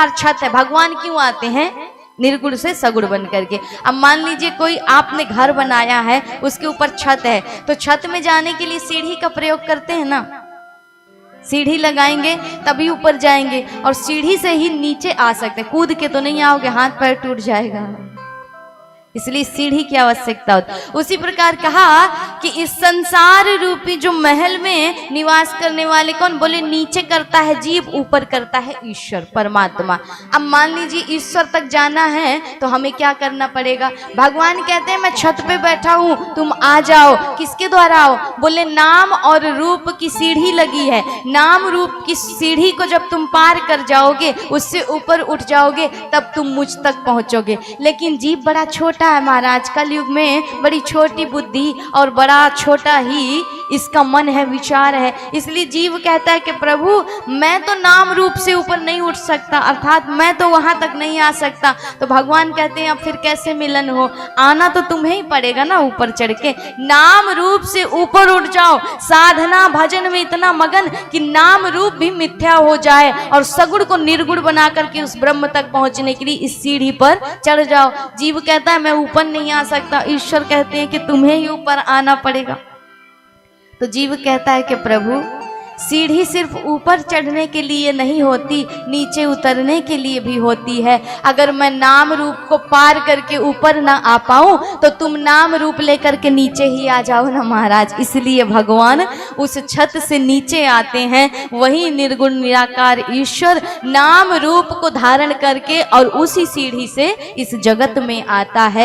निराकार छत है। भगवान क्यों आते हैं? निर्गुण से सगुण बन करके। अब मान लीजिए कोई आपने घर बनाया है, उसके ऊपर छत है, तो छत में जाने के लिए सीढ़ी का प्रयोग करते हैं ना, सीढ़ी लगाएंगे तभी ऊपर जाएंगे, और सीढ़ी से ही नीचे आ सकते, कूद के तो नहीं आओगे, हाथ पैर टूट जाएगा, इसलिए सीढ़ी की आवश्यकता होती। उसी प्रकार कहा कि इस संसार रूपी जो महल में निवास करने वाले कौन? बोले नीचे करता है जीव, ऊपर करता है ईश्वर परमात्मा। अब मान लीजिए ईश्वर तक जाना है तो हमें क्या करना पड़ेगा? भगवान कहते हैं मैं छत पे बैठा हूं, तुम आ जाओ। किसके द्वारा आओ? बोले नाम और रूप की सीढ़ी लगी है, नाम रूप की सीढ़ी को जब तुम पार कर जाओगे, उससे ऊपर उठ जाओगे, तब तुम मुझ तक पहुंचोगे। लेकिन जीव बड़ा छोटा है महाराज, कलयुग में बड़ी छोटी बुद्धि और बड़ा छोटा ही इसका मन है, विचार है। इसलिए जीव कहता है कि प्रभु मैं तो नाम रूप से ऊपर नहीं उठ सकता, अर्थात मैं तो वहां तक नहीं आ सकता। तो भगवान कहते हैं अब फिर कैसे मिलन हो? आना तो तुम्हें ही पड़ेगा ना ऊपर चढ़ के। नाम रूप से ऊपर उठ जाओ, साधना भजन में इतना मगन कि नाम रूप भी मिथ्या हो जाए और सगुण को निर्गुण बना करके उस ब्रह्म तक पहुंचने के लिए इस सीढ़ी पर चढ़ जाओ। जीव कहता है मैं ऊपर नहीं आ सकता, ईश्वर कहते हैं कि तुम्हें ही ऊपर आना पड़ेगा। तो जीव कहता है कि प्रभु सीढ़ी सिर्फ ऊपर चढ़ने के लिए नहीं होती, नीचे उतरने के लिए भी होती है। अगर मैं नाम रूप को पार करके ऊपर ना आ पाऊं तो तुम नाम रूप लेकर के नीचे ही आ जाओ ना महाराज। इसलिए भगवान उस छत से नीचे आते हैं, वही निर्गुण निराकार ईश्वर नाम रूप को धारण करके और उसी सीढ़ी से इस जगत में आता है।